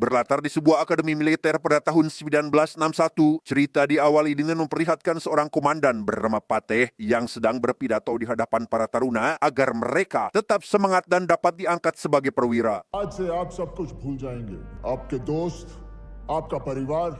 Berlatar di sebuah akademi militer pada tahun 1961, cerita diawali dengan memperlihatkan seorang komandan bernama Pateh yang sedang berpidato di hadapan para taruna agar mereka tetap semangat dan dapat diangkat sebagai perwira. आज से आप सब कुछ भूल जाएंगे, आपके दोस्त, आपका परिवार,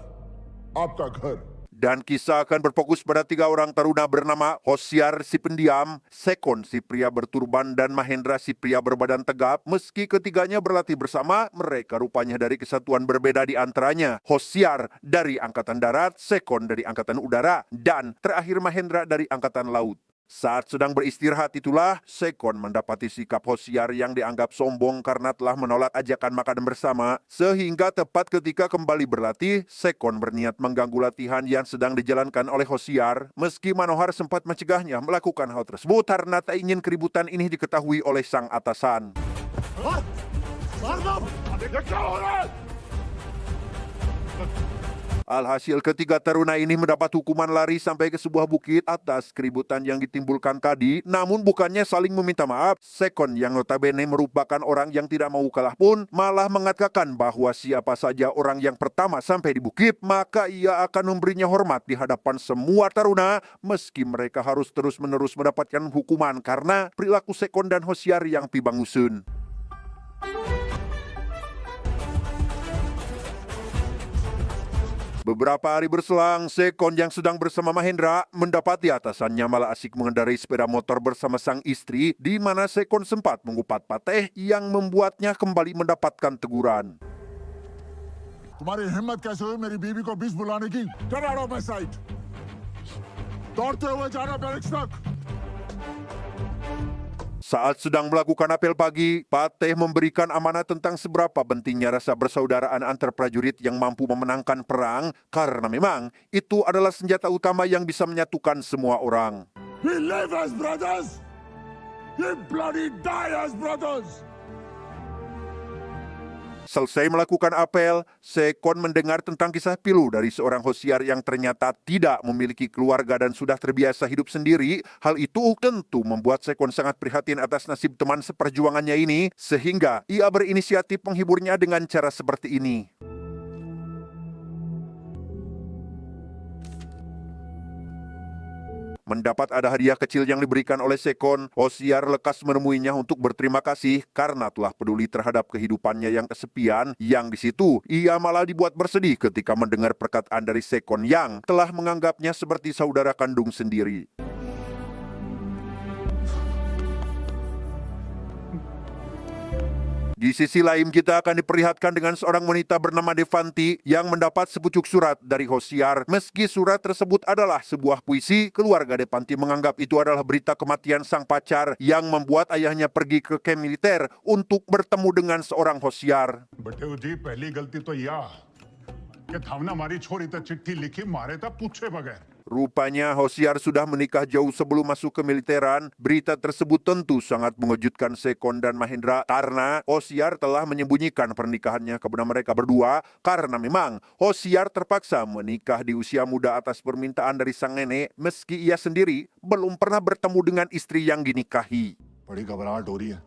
आपका घर। Dan kisah akan berfokus pada 3 orang taruna bernama Hosiar si pendiam, Sekon si pria berturban, dan Mahendra si pria berbadan tegap. Meski ketiganya berlatih bersama, mereka rupanya dari kesatuan berbeda di antaranya. Hosiar dari Angkatan Darat, Sekon dari Angkatan Udara, dan terakhir Mahendra dari Angkatan Laut. Saat sedang beristirahat itulah, Sekon mendapati sikap Hosiar yang dianggap sombong karena telah menolak ajakan makan bersama, sehingga tepat ketika kembali berlatih, Sekon berniat mengganggu latihan yang sedang dijalankan oleh Hosiar. Meski Manohar sempat mencegahnya melakukan hal tersebut karena tak ingin keributan ini diketahui oleh sang atasan. Alhasil ketiga taruna ini mendapat hukuman lari sampai ke sebuah bukit atas keributan yang ditimbulkan tadi. Namun bukannya saling meminta maaf, Sekon yang notabene merupakan orang yang tidak mau kalah pun malah mengatakan bahwa siapa saja orang yang pertama sampai di bukit, maka ia akan memberinya hormat di hadapan semua taruna meski mereka harus terus-menerus mendapatkan hukuman karena perilaku Sekon dan Hosiar yang pibangusun. Beberapa hari berselang, Sekon yang sedang bersama Mahendra mendapati atasannya malah asik mengendarai sepeda motor bersama sang istri, di mana Sekon sempat mengupat Pateh yang membuatnya kembali mendapatkan teguran. तुम्हारी हिम्मत कैसे हुई मेरी बीवी को बीच बुलाने की? Get out of my sight! दौड़ते हुए जाना बैरिक्स तक। Saat sedang melakukan apel pagi, Pateh memberikan amanat tentang seberapa pentingnya rasa persaudaraan antar prajurit yang mampu memenangkan perang, karena memang itu adalah senjata utama yang bisa menyatukan semua orang. We live as brothers! We bloody die as brothers! Selesai melakukan apel, Sekon mendengar tentang kisah pilu dari seorang Hosiar yang ternyata tidak memiliki keluarga dan sudah terbiasa hidup sendiri. Hal itu tentu membuat Sekon sangat prihatin atas nasib teman seperjuangannya ini, sehingga ia berinisiatif menghiburnya dengan cara seperti ini. Mendapat ada hadiah kecil yang diberikan oleh Sekon, Hosiar lekas menemuinya untuk berterima kasih karena telah peduli terhadap kehidupannya yang kesepian, yang di situ ia malah dibuat bersedih ketika mendengar perkataan dari Sekon yang telah menganggapnya seperti saudara kandung sendiri. Di sisi lain kita akan diperlihatkan dengan seorang wanita bernama Devanti yang mendapat sepucuk surat dari Hosiar. Meski surat tersebut adalah sebuah puisi, keluarga Devanti menganggap itu adalah berita kematian sang pacar yang membuat ayahnya pergi ke kamp militer untuk bertemu dengan seorang Hosiar. बेटे जी पहली गलती तो यह कि थावना मारी छोरी तो चिट्ठी लिखी मारे तो पूछे बगैर। Rupanya Hosiar sudah menikah jauh sebelum masuk ke militeran. Berita tersebut tentu sangat mengejutkan Sekon dan Mahendra karena Hosiar telah menyembunyikan pernikahannya kepada mereka berdua karena memang Hosiar terpaksa menikah di usia muda atas permintaan dari sang nenek meski ia sendiri belum pernah bertemu dengan istri yang dinikahi. बड़ी घबराहट हो रही है।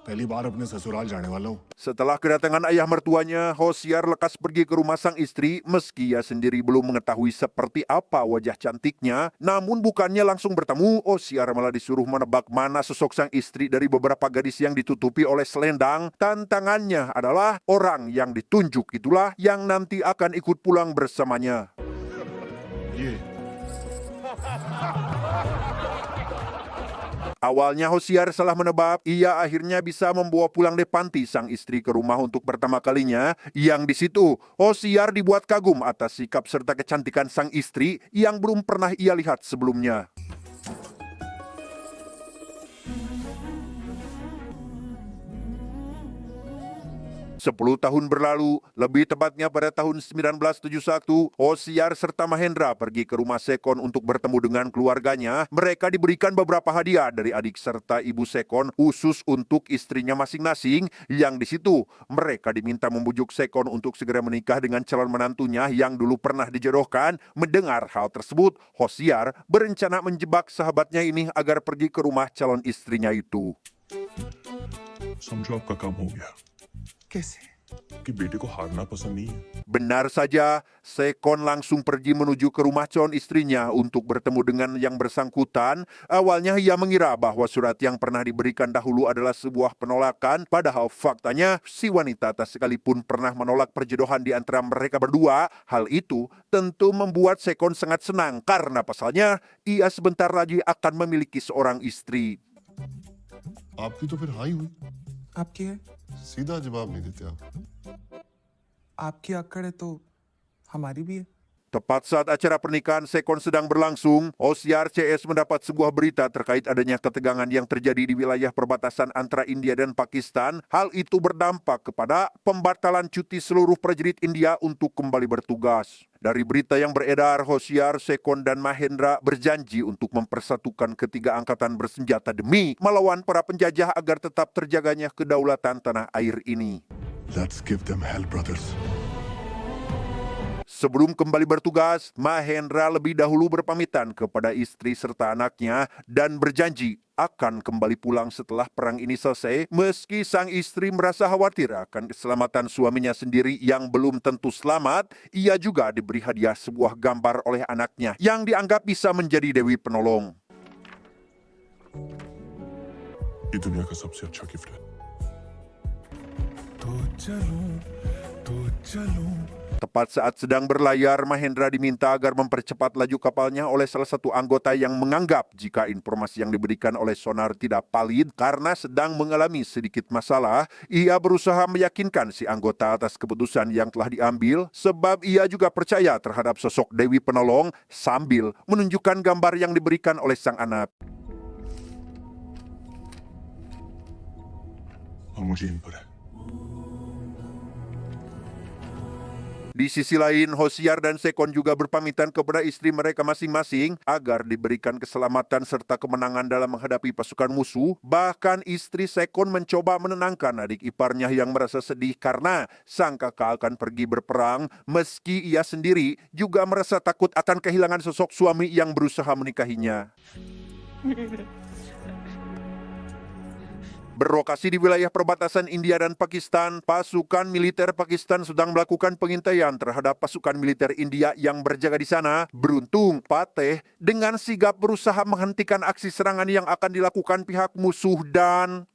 पहली बार अपने ससुराल जाने वाला हूँ। Setelah kedatangan ayah mertuanya, Hosiar lekas pergi ke rumah sang istri meski ia sendiri belum mengetahui seperti apa wajah cantiknya. Namun bukannya langsung bertemu, Hosiar malah disuruh menebak mana sosok sang istri dari beberapa gadis yang ditutupi oleh selendang. Tantangannya adalah orang yang ditunjuk itulah yang nanti akan ikut pulang bersamanya. Awalnya Hosiar salah menebak, ia akhirnya bisa membawa pulang Devanti sang istri ke rumah untuk pertama kalinya. Yang di situ Hosiar dibuat kagum atas sikap serta kecantikan sang istri yang belum pernah ia lihat sebelumnya. 10 tahun berlalu, lebih tepatnya pada tahun 1971, Hosiar serta Mahendra pergi ke rumah Sekon untuk bertemu dengan keluarganya. Mereka diberikan beberapa hadiah dari adik serta ibu Sekon khusus untuk istrinya masing-masing, yang di situ mereka diminta membujuk Sekon untuk segera menikah dengan calon menantunya yang dulu pernah dijodohkan. Mendengar hal tersebut, Hosiar berencana menjebak sahabatnya ini agar pergi ke rumah calon istrinya itu. समझो आपका काम हो गया। कैसे? कि बेटे को हारना पसंद नहीं है। Benar saja, Sekon langsung pergi menuju ke rumah calon istrinya untuk bertemu dengan yang bersangkutan. Awalnya ia mengira bahwa surat yang pernah diberikan dahulu adalah sebuah penolakan, padahal faktanya si wanita tak sekalipun pernah menolak perjodohan di antara mereka berdua. Hal itu tentu membuat Sekon sangat senang karena pasalnya ia sebentar lagi akan memiliki seorang istri. आपकी तो फिर हाई हुई। आपकी है? सीधा जवाब नहीं देते आप। आपकी अक्कड़ है तो हमारी भी है। Tepat saat acara pernikahan Sekon sedang berlangsung, Hoshiyar CS mendapat sebuah berita terkait adanya ketegangan yang terjadi di wilayah perbatasan antara India dan Pakistan. Hal itu berdampak kepada pembatalan cuti seluruh prajurit India untuk kembali bertugas. Dari berita yang beredar, Hoshiyar, Sekon, dan Mahendra berjanji untuk mempersatukan ketiga angkatan bersenjata demi melawan para penjajah agar tetap terjaganya kedaulatan tanah air ini. Let's give them hell, brothers. Sebelum kembali bertugas, Mahendra lebih dahulu berpamitan kepada istri serta anaknya dan berjanji akan kembali pulang setelah perang ini selesai, meski sang istri merasa khawatir akan keselamatan suaminya sendiri yang belum tentu selamat. Ia juga diberi hadiah sebuah gambar oleh anaknya yang dianggap bisa menjadi dewi penolong. ये दुनिया का सबसे अच्छा गिफ्ट है। तो चलो। Tepat saat sedang berlayar, Mahendra diminta agar mempercepat laju kapalnya oleh salah satu anggota yang menganggap jika informasi yang diberikan oleh sonar tidak valid karena sedang mengalami sedikit masalah. Ia berusaha meyakinkan si anggota atas keputusan yang telah diambil sebab ia juga percaya terhadap sosok Dewi Penolong sambil menunjukkan gambar yang diberikan oleh sang anak. और मुझे इन पर है। Di sisi lain, Hoshiyar dan Sekon juga berpamitan kepada istri mereka masing-masing agar diberikan keselamatan serta kemenangan dalam menghadapi pasukan musuh. Bahkan istri Sekon mencoba menenangkan adik iparnya yang merasa sedih karena sang kakak akan pergi berperang, meski ia sendiri juga merasa takut akan kehilangan sosok suami yang berusaha menikahinya. Berlokasi di wilayah perbatasan India dan Pakistan, pasukan militer Pakistan sedang melakukan pengintaian terhadap pasukan militer India yang berjaga di sana. Beruntung, Pateh dengan sigap berusaha menghentikan aksi serangan yang akan dilakukan pihak musuh dan...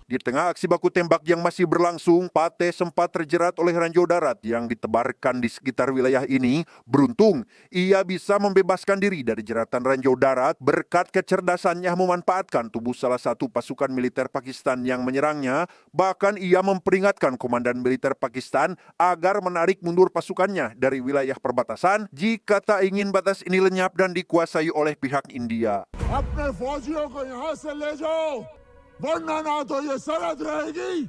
Di tengah aksi baku tembak yang masih berlangsung, Pateh sempat terjerat oleh ranjau darat yang ditebarkan di sekitar wilayah ini. Beruntung, ia bisa membebaskan diri dari jeratan ranjau darat berkat kecerdasannya memanfaatkan tubuh salah satu pasukan militer Pakistan yang menyerangnya. Bahkan ia memperingatkan komandan militer Pakistan agar menarik mundur pasukannya dari wilayah perbatasan jika tak ingin batas ini lenyap dan dikuasai oleh pihak India. अपने फौजियों को यहाँ से ले जाओ, वरना ना तो ये सरहद रहेगी।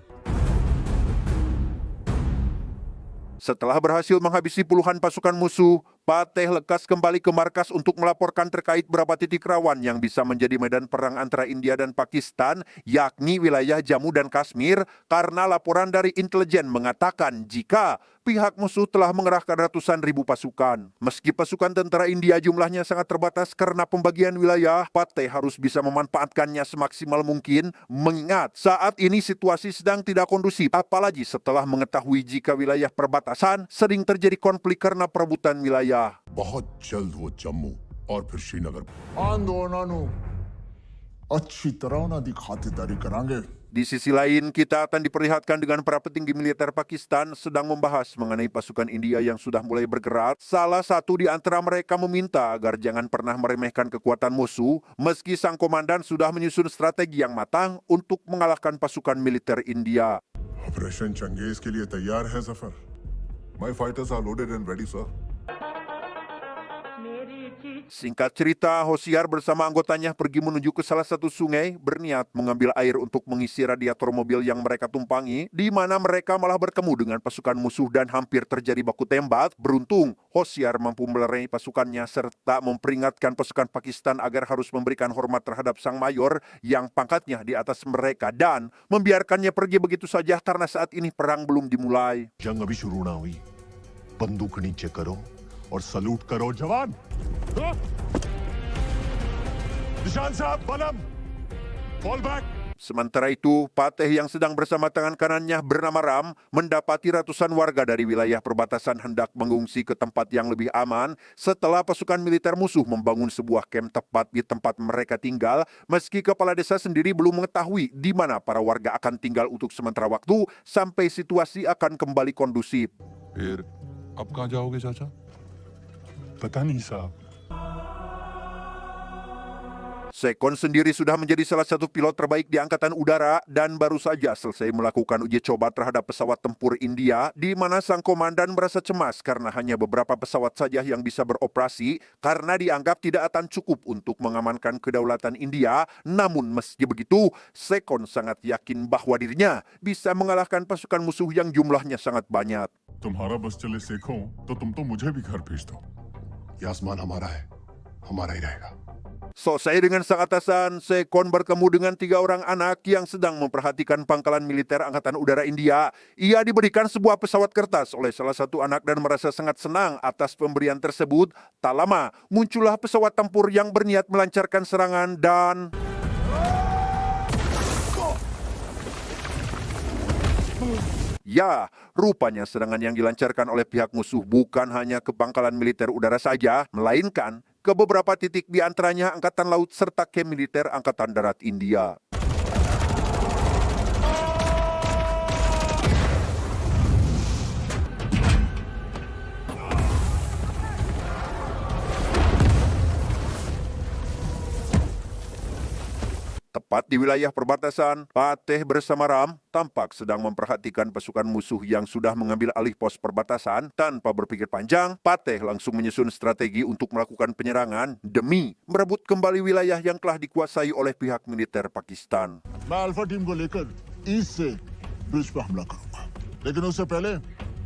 Setelah berhasil menghabisi puluhan pasukan musuh, Pateh lekas kembali ke markas untuk melaporkan terkait beberapa titik rawan yang bisa menjadi medan perang antara India dan Pakistan, yakni wilayah Jammu dan Kashmir, karena laporan dari intelijen mengatakan jika pihak musuh telah mengerahkan ratusan ribu pasukan. Meski pasukan tentara India jumlahnya sangat terbatas karena pembagian wilayah, Pateh harus bisa memanfaatkannya semaksimal mungkin, mengingat saat ini situasi sedang tidak kondusif, apalagi setelah mengetahui jika wilayah perbatasan sering terjadi konflik karena perebutan wilayah. बहुत जल्द वो जम्मू और फिर श्रीनगर आंदोलनों ਨੂੰ अच्छी तरह ਉਹਨਾਂ ਦੀ ਖਾਤਰਦਾਰੀ ਕਰਾਂਗੇ। Di sisi lain, kita akan diperlihatkan dengan para petinggi militer Pakistan sedang membahas mengenai pasukan India yang sudah mulai bergerak. Salah satu di antara mereka meminta agar jangan pernah meremehkan kekuatan musuh, meski sang komandan sudah menyusun strategi yang matang untuk mengalahkan pasukan militer India. Operation Chengiz के लिए तैयार है Zafar. My fighters are loaded and ready, sir. मेरी Singkat cerita, Hosiar bersama anggotanya pergi menuju ke salah satu sungai berniat mengambil air untuk mengisi radiator mobil yang mereka tumpangi, di mana mereka malah bertemu dengan pasukan musuh dan hampir terjadi baku tembak. Beruntung, Hosiar mampu melerai pasukannya serta memperingatkan pasukan Pakistan agar harus memberikan hormat terhadap sang mayor yang pangkatnya di atas mereka dan membiarkannya pergi begitu saja karena saat ini perang belum dimulai. जंग अभी शुरू ना हुई बंदूक नीचे करो और सलूट करो जवान हाँ? निशान साहब बलम fall back Sementara itu, Pateh yang sedang bersama tangan kanannya bernama Ram mendapati ratusan warga dari wilayah perbatasan hendak mengungsi ke tempat yang lebih aman setelah pasukan militer musuh membangun sebuah kamp tepat di tempat mereka tinggal, meski kepala desa sendiri belum mengetahui di mana para warga akan tinggal untuk sementara waktu sampai situasi akan kembali kondusif. फिर अब कहाँ जाओगे चाचा पता नहीं साहब Sekon sendiri sudah menjadi salah satu pilot terbaik di Angkatan Udara dan baru saja selesai melakukan uji coba terhadap pesawat tempur India, di mana sang komandan merasa cemas karena hanya beberapa pesawat saja yang bisa beroperasi karena dianggap tidak akan cukup untuk mengamankan kedaulatan India. Namun meski begitu, Sekon sangat yakin bahwa dirinya bisa mengalahkan pasukan musuh yang jumlahnya sangat banyak. तुम्हारा बस चले सीखो तो तुम तो मुझे भी घर भेज दो ये आसमान हमारा है हमारा ही रहेगा Selesai dengan sang atasan, Sekon bertemu dengan 3 orang anak yang sedang memperhatikan pangkalan militer Angkatan Udara India. Ia diberikan sebuah pesawat kertas oleh salah satu anak dan merasa sangat senang atas pemberian tersebut. Tak lama, muncullah pesawat tempur yang berniat melancarkan serangan dan... Ya, rupanya serangan yang dilancarkan oleh pihak musuh bukan hanya ke pangkalan militer udara saja, melainkan ke beberapa titik di antaranya Angkatan Laut serta kamp militer Angkatan Darat India. Tepat di wilayah perbatasan, Pateh bersama Ram tampak sedang memperhatikan pasukan musuh yang sudah mengambil alih pos perbatasan. Tanpa berpikir panjang, Pateh langsung menyusun strategi untuk melakukan penyerangan demi merebut kembali wilayah yang telah dikuasai oleh pihak militer Pakistan. मैं alpha team को लेकर ईस्ट से ब्रिज पर हमला करूंगा लेकिन उससे पहले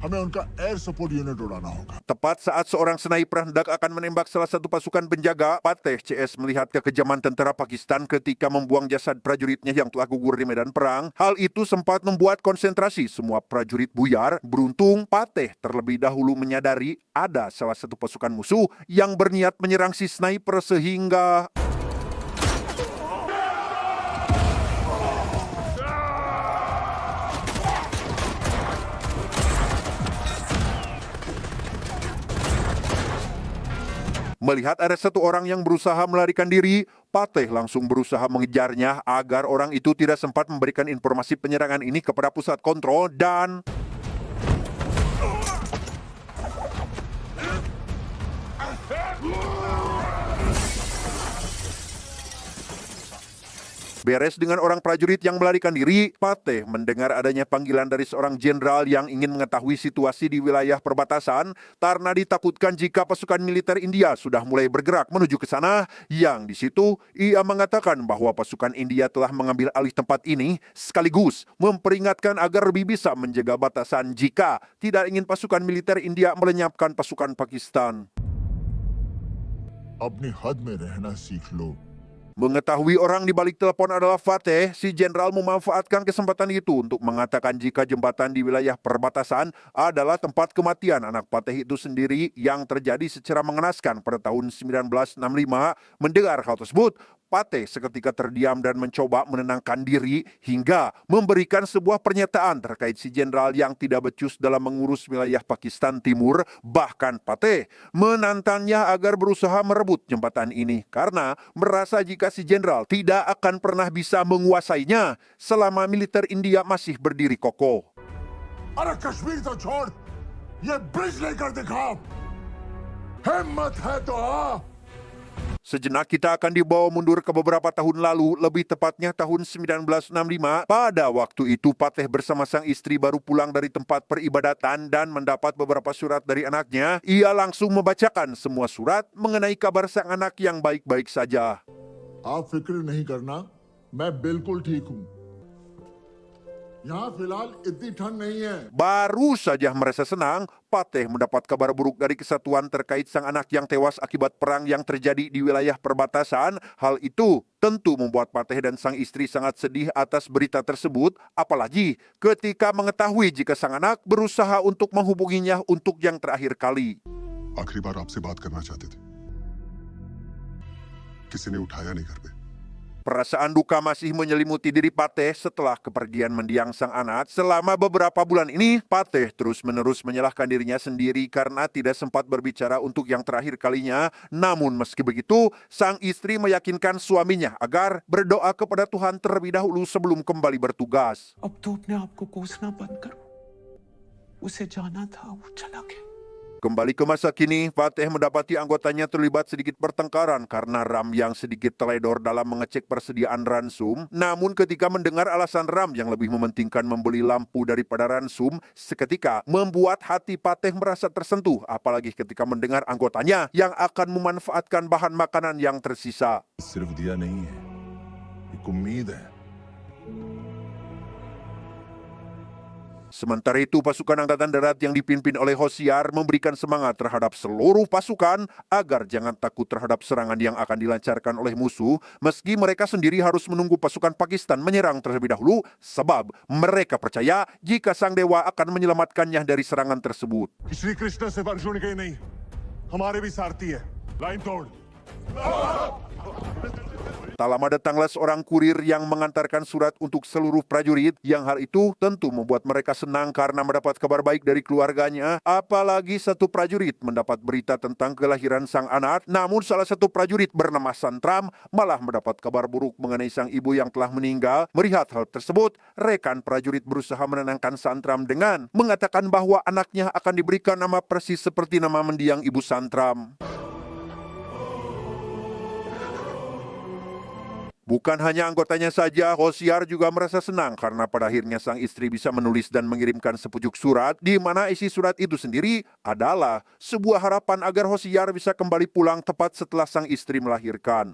हमें उनका एयर सपोर्ट यूनिट उड़ाना होगा Tepat saat seorang sniper hendak akan menembak salah satu pasukan penjaga, Pateh CS melihat kekejaman tentara Pakistan ketika membuang jasad prajuritnya yang telah gugur di medan perang. Hal itu sempat membuat konsentrasi semua prajurit buyar. Beruntung, Pateh terlebih dahulu menyadari ada salah satu pasukan musuh yang berniat menyerang si sniper sehingga... Melihat ada satu orang yang berusaha melarikan diri, Pateh langsung berusaha mengejarnya agar orang itu tidak sempat memberikan informasi penyerangan ini kepada pusat kontrol dan... Beres dengan orang prajurit yang melarikan diri, Pateh mendengar adanya panggilan dari seorang jenderal yang ingin mengetahui situasi di wilayah perbatasan karena ditakutkan jika pasukan militer India sudah mulai bergerak menuju ke sana, yang di situ ia mengatakan bahwa pasukan India telah mengambil alih tempat ini sekaligus memperingatkan agar lebih bisa menjaga batasan jika tidak ingin pasukan militer India melenyapkan pasukan Pakistan. अपनी हद में रहना सीख लो Mengetahui orang di balik telepon adalah Fateh, si jenderal memanfaatkan kesempatan itu untuk mengatakan jika jembatan di wilayah perbatasan adalah tempat kematian anak Fateh itu sendiri yang terjadi secara mengenaskan pada tahun 1965. Mendengar hal tersebut, Pateh seketika terdiam dan mencoba menenangkan diri hingga memberikan sebuah pernyataan terkait si jenderal yang tidak becus dalam mengurus wilayah Pakistan Timur. Bahkan Pateh menantangnya agar berusaha merebut jembatan ini karena merasa jika si jenderal tidak akan pernah bisa menguasainya selama militer India masih berdiri kokoh. अरे कश्मीर तो छोड़ ये ब्रिज लेकर दिखाओ हिम्मत है तो आ Sejenak kita akan dibawa mundur ke beberapa tahun lalu, lebih tepatnya tahun 1965. Pada waktu itu Pateh bersama sang istri baru pulang dari tempat peribadatan dan mendapat beberapa surat dari anaknya. Ia langsung membacakan semua surat mengenai kabar sang anak yang baik-baik saja. आप फिक्र नहीं करना, मैं बिल्कुल ठीक हूँ। यहाँ फिलहाल इतनी ठंड नहीं है। Baru saja merasa senang, Pateh mendapat kabar buruk dari kesatuan terkait sang anak yang tewas akibat perang yang terjadi di wilayah perbatasan. Hal itu tentu membuat Pateh dan sang istri sangat sedih atas berita tersebut, apalagi ketika mengetahui jika sang anak berusaha untuk menghubunginya untuk yang terakhir kali. आखिरी बार आपसे बात करना चाहते थे, किसी ने उठाया नहीं घर पे। Perasaan duka masih menyelimuti diri Pateh setelah kepergian mendiang sang anak. Selama beberapa bulan ini, Pateh terus-menerus menyalahkan dirinya sendiri karena tidak sempat berbicara untuk yang terakhir kalinya. Namun meski begitu, sang istri meyakinkan suaminya agar berdoa kepada Tuhan terlebih dahulu sebelum kembali bertugas. अब तो अपने आप को कोसना बंद करो। उसे जाना था, वो चला गया। Kembali ke masa kini, Pateh mendapati anggotanya terlibat sedikit pertengkaran karena Ram yang sedikit teledor dalam mengecek persediaan ransum. Namun ketika mendengar alasan Ram yang lebih mementingkan membeli lampu daripada ransum, seketika membuat hati Pateh merasa tersentuh, apalagi ketika mendengar anggotanya yang akan memanfaatkan bahan makanan yang tersisa. सिर्फ दिया नहीं है, एक उम्मीद है। Sementara itu, pasukan Angkatan Darat yang dipimpin oleh Hosiar memberikan semangat terhadap seluruh pasukan agar jangan takut terhadap serangan yang akan dilancarkan oleh musuh, meski mereka sendiri harus menunggu pasukan Pakistan menyerang terlebih dahulu, sebab mereka percaya jika Sang Dewa akan menyelamatkannya dari serangan tersebut. Shri कृष्ण से अर्जुन के नहीं, हमारे भी सारथी है। लाइन तोड़। Tak lama datanglah seorang kurir yang mengantarkan surat untuk seluruh prajurit, yang hal itu tentu membuat mereka senang karena mendapat kabar baik dari keluarganya. Apalagi satu prajurit mendapat berita tentang kelahiran sang anak, namun salah satu prajurit bernama Santram malah mendapat kabar buruk mengenai sang ibu yang telah meninggal. Melihat hal tersebut, rekan prajurit berusaha menenangkan Santram dengan mengatakan bahwa anaknya akan diberikan nama persis seperti nama mendiang ibu Santram. Bukan hanya anggotanya saja, Hosiar juga merasa senang karena pada akhirnya sang istri bisa menulis dan mengirimkan sepucuk surat, di mana isi surat itu sendiri adalah sebuah harapan agar Hosiar bisa kembali pulang tepat setelah sang istri melahirkan.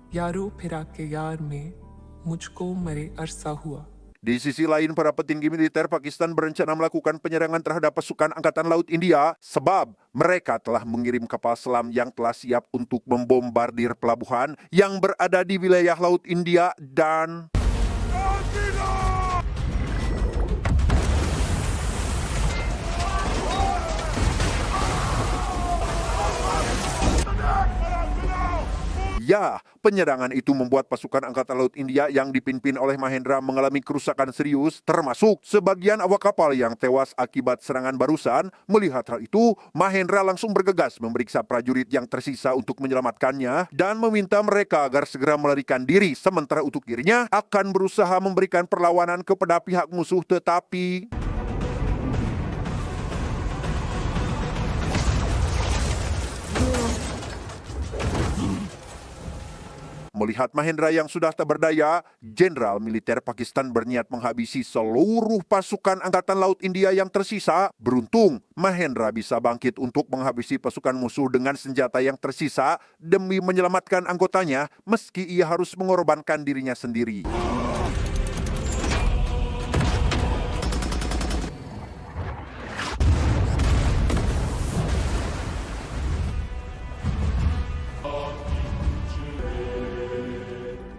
यारो फिरा के यार में मुझको मरे अरसा हुआ। Di sisi lain, para petinggi militer Pakistan berencana melakukan penyerangan terhadap pasukan Angkatan Laut India sebab mereka telah mengirim kapal selam yang telah siap untuk membombardir pelabuhan yang berada di wilayah Laut India dan... Ya, penyerangan itu membuat pasukan Angkatan Laut India yang dipimpin oleh Mahendra mengalami kerusakan serius, termasuk sebagian awak kapal yang tewas akibat serangan barusan. Melihat hal itu, Mahendra langsung bergegas memeriksa prajurit yang tersisa untuk menyelamatkannya dan meminta mereka agar segera melarikan diri, sementara untuk dirinya akan berusaha memberikan perlawanan kepada pihak musuh, tetapi... Melihat Mahendra yang sudah tak berdaya, Jenderal Militer Pakistan berniat menghabisi seluruh pasukan Angkatan Laut India yang tersisa. Beruntung, Mahendra bisa bangkit untuk menghabisi pasukan musuh dengan senjata yang tersisa demi menyelamatkan anggotanya meski ia harus mengorbankan dirinya sendiri.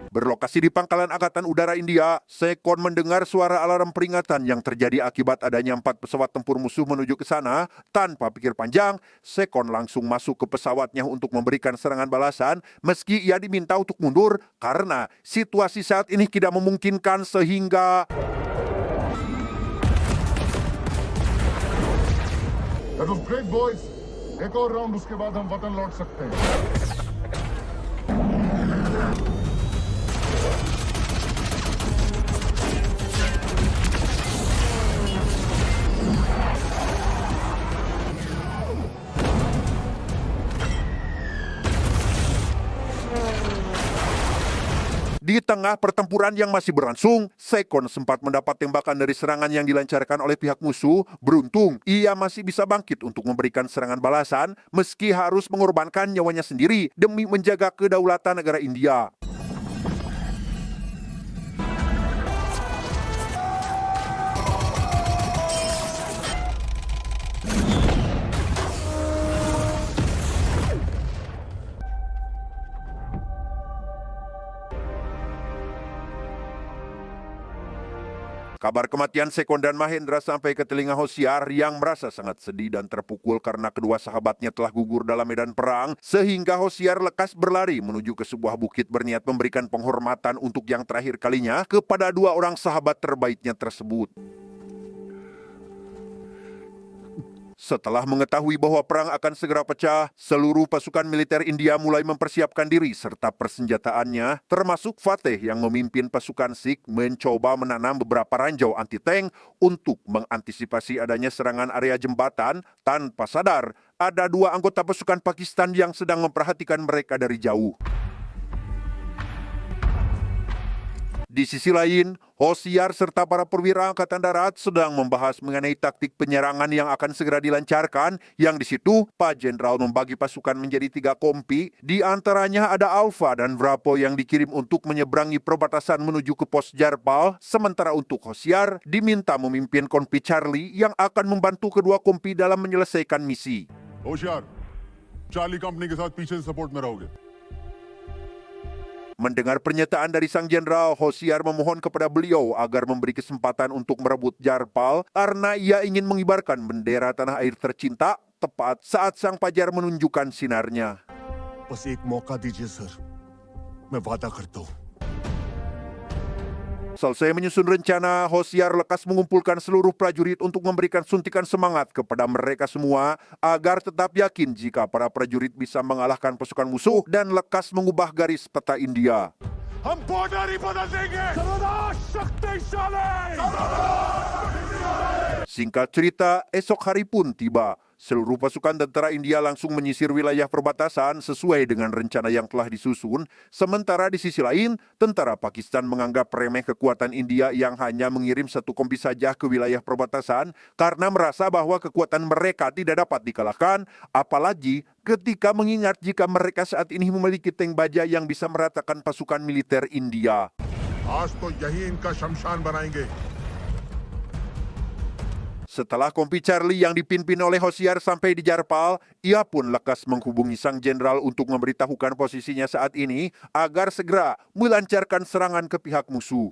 Berlokasi di pangkalan Angkatan Udara India, Sekon mendengar suara alarm peringatan yang terjadi akibat adanya 4 pesawat tempur musuh menuju ke sana. Tanpa pikir panjang, Sekon langsung masuk ke pesawatnya untuk memberikan serangan balasan meski ia diminta untuk mundur karena situasi saat ini tidak memungkinkan sehingga... That was great, boys. एक और राउंड उसके बाद हम वतन लौट सकते हैं। Di tengah pertempuran yang masih berlangsung, Sekon sempat mendapat tembakan dari serangan yang dilancarkan oleh pihak musuh. Beruntung, ia masih bisa bangkit untuk memberikan serangan balasan meski harus mengorbankan nyawanya sendiri demi menjaga kedaulatan negara India. Kabar kematian Sekon dan Mahendra sampai ke telinga Hosiar yang merasa sangat sedih dan terpukul karena kedua sahabatnya telah gugur dalam medan perang, sehingga Hosiar lekas berlari menuju ke sebuah bukit berniat memberikan penghormatan untuk yang terakhir kalinya kepada dua orang sahabat terbaiknya tersebut. Setelah mengetahui bahwa perang akan segera pecah, seluruh pasukan militer India mulai mempersiapkan diri serta persenjataannya, termasuk Fateh yang memimpin pasukan Sikh mencoba menanam beberapa ranjau anti-tank untuk mengantisipasi adanya serangan area jembatan. Tanpa sadar, ada dua anggota pasukan Pakistan yang sedang memperhatikan mereka dari jauh. Di sisi lain, Hosiar serta para perwira Angkatan Darat sedang membahas mengenai taktik penyerangan yang akan segera dilancarkan, yang di situ Pak Jenderal membagi pasukan menjadi 3 kompi, di antaranya ada Alpha dan Bravo yang dikirim untuk menyeberangi perbatasan menuju ke pos Jarpal, sementara untuk Hosiar diminta memimpin kompi Charlie yang akan membantu kedua kompi dalam menyelesaikan misi. होशियार, Charlie company के साथ पीछे से सपोर्ट में रहोगे। Mendengar pernyataan dari sang jenderal, Hosiar memohon kepada beliau agar memberi kesempatan untuk merebut Jarpal karena ia ingin mengibarkan bendera tanah air tercinta tepat saat sang fajar menunjukkan sinarnya. बस एक मौका दीजिए सर, मैं वादा करता हूँ। Selesai menyusun rencana, Hosiar lekas mengumpulkan seluruh prajurit untuk memberikan suntikan semangat kepada mereka semua agar tetap yakin jika para prajurit bisa mengalahkan pasukan musuh dan lekas mengubah garis peta India. हम बॉर्डर ही बदल देंगे। सर्वनाश शक्तिशाली। Singkat cerita, esok hari pun tiba. Seluruh pasukan tentara India langsung menyisir wilayah perbatasan sesuai dengan rencana yang telah disusun. Sementara di sisi lain, tentara Pakistan menganggap remeh kekuatan India yang hanya mengirim 1 kompi saja ke wilayah perbatasan karena merasa bahwa kekuatan mereka tidak dapat dikalahkan, apalagi ketika mengingat jika mereka saat ini memiliki tank baja yang bisa meratakan pasukan militer India. आज तो यही इनका शमशान बनाएंगे। Setelah kompi Charlie yang dipimpin oleh Hosiar sampai di Jarpal, ia pun lekas menghubungi sang jenderal untuk memberitahukan posisinya saat ini agar segera melancarkan serangan ke pihak musuh.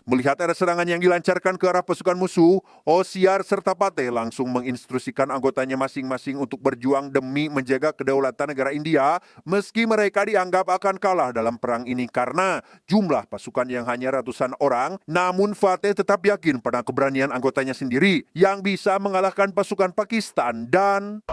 Melihat ada serangan yang dilancarkan ke arah pasukan musuh, Hosiar serta Fateh langsung menginstruksikan anggotanya masing-masing untuk berjuang demi menjaga kedaulatan negara India, meski mereka dianggap akan kalah dalam perang ini karena jumlah pasukan yang hanya ratusan orang. Namun Fateh tetap yakin pada keberanian anggotanya sendiri yang bisa mengalahkan pasukan Pakistan dan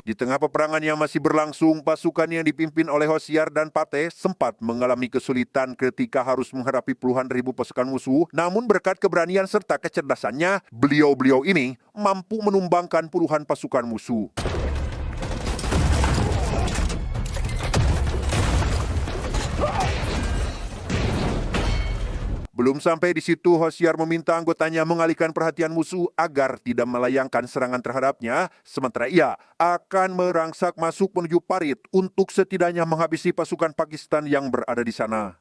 di tengah peperangan yang masih berlangsung, pasukan yang dipimpin oleh Hosiar dan Fateh sempat mengalami kesulitan ketika harus menghadapi puluhan ribu pasukan musuh. Namun berkat keberanian serta kecerdasannya, beliau-beliau ini mampu menumbangkan puluhan pasukan musuh. Belum sampai di situ, Hosiar meminta anggotanya mengalihkan perhatian musuh agar tidak melayangkan serangan terhadapnya, sementara ia akan merangsak masuk menuju parit untuk setidaknya menghabisi pasukan Pakistan yang berada di sana.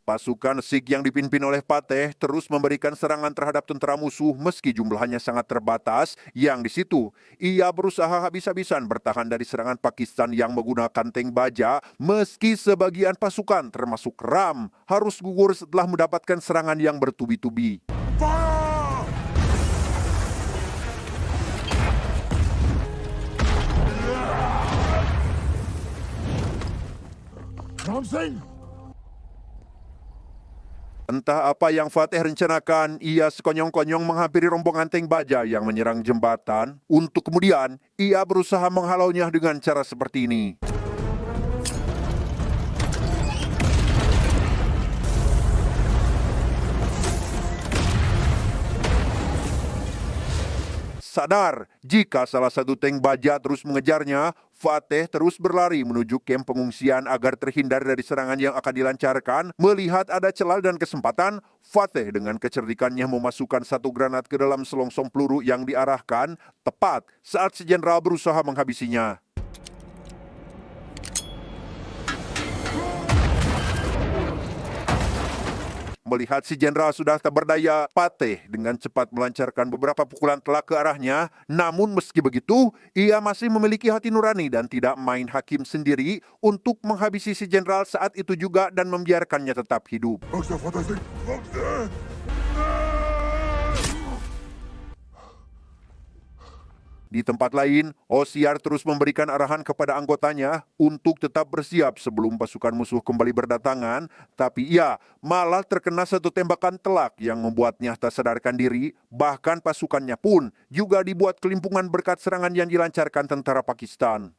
Pasukan Sikh yang dipimpin oleh Fateh terus memberikan serangan terhadap tentara musuh meski jumlahnya sangat terbatas, yang di situ ia berusaha habis-habisan bertahan dari serangan Pakistan yang menggunakan tank baja meski sebagian pasukan termasuk RAM harus gugur setelah mendapatkan serangan yang bertubi-tubi. Fire! Ram Singh! Entah apa yang Fateh rencanakan, ia sekonyong-konyong menghampiri rombongan tank baja yang menyerang jembatan, untuk kemudian ia berusaha menghalaunya dengan cara seperti ini. Sadar jika salah satu tank baja terus mengejarnya, Fateh terus berlari menuju kamp pengungsian agar terhindar dari serangan yang akan dilancarkan. Melihat ada celah dan kesempatan, Fateh dengan kecerdikannya memasukkan satu granat ke dalam selongsong peluru yang diarahkan tepat saat si jenderal berusaha menghabisinya. Melihat si jenderal sudah tak berdaya, Fateh dengan cepat melancarkan beberapa pukulan telak ke arahnya. Namun meski begitu, ia masih memiliki hati nurani dan tidak main hakim sendiri untuk menghabisi si jenderal saat itu juga dan membiarkannya tetap hidup. Look there, Fateh Singh! Look there! Di tempat lain, Hosiar terus memberikan arahan kepada anggotanya untuk tetap bersiap sebelum pasukan musuh kembali berdatangan, tapi ia malah terkena satu tembakan telak yang membuatnya tak sadarkan diri, bahkan pasukannya pun juga dibuat kelimpungan berkat serangan yang dilancarkan tentara Pakistan.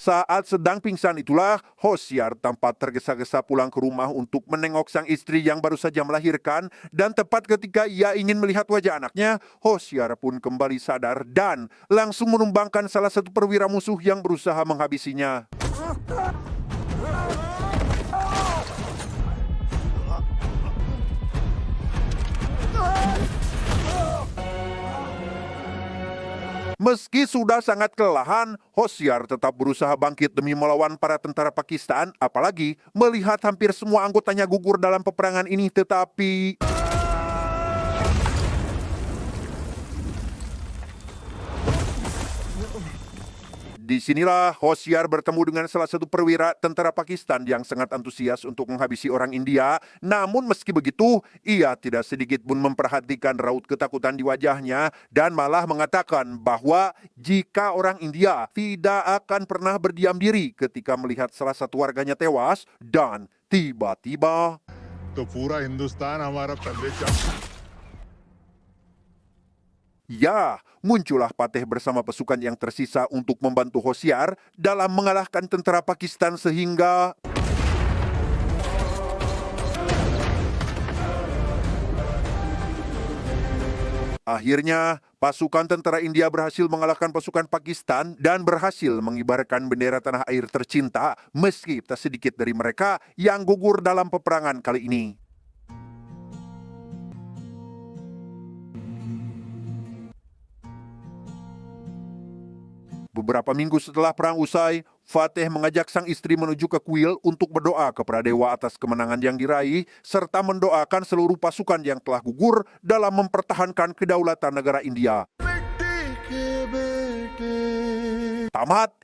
Saat sedang pingsan itulah, Hosiar tampak tergesa-gesa pulang ke rumah untuk menengok sang istri yang baru saja melahirkan, dan tepat ketika ia ingin melihat wajah anaknya, Hosiar pun kembali sadar dan langsung menumbangkan salah satu perwira musuh yang berusaha menghabisinya. Meski sudah sangat kelelahan, Hosiar tetap berusaha bangkit demi melawan para tentara Pakistan, apalagi melihat hampir semua anggotanya gugur dalam peperangan ini. Tetapi disinilah Hosiar bertemu dengan salah satu perwira tentara Pakistan yang sangat antusias untuk menghabisi orang India. Namun meski begitu, ia tidak sedikit pun memperhatikan raut ketakutan di wajahnya dan malah mengatakan bahwa jika orang India tidak akan pernah berdiam diri ketika melihat salah satu warganya tewas, dan tiba-tiba तो पूरा हिंदुस्तान हमारा पल्ले चढ़ ya, muncullah Fateh bersama pasukan yang tersisa untuk membantu Hosiar dalam mengalahkan tentara Pakistan sehingga akhirnya pasukan tentara India berhasil mengalahkan pasukan Pakistan dan berhasil mengibarkan bendera tanah air tercinta meski tak sedikit dari mereka yang gugur dalam peperangan kali ini. Beberapa minggu setelah perang usai, Fateh mengajak sang istri menuju ke kuil untuk berdoa kepada dewa atas kemenangan yang diraih, serta mendoakan seluruh pasukan yang telah gugur dalam mempertahankan kedaulatan negara India. Tamat,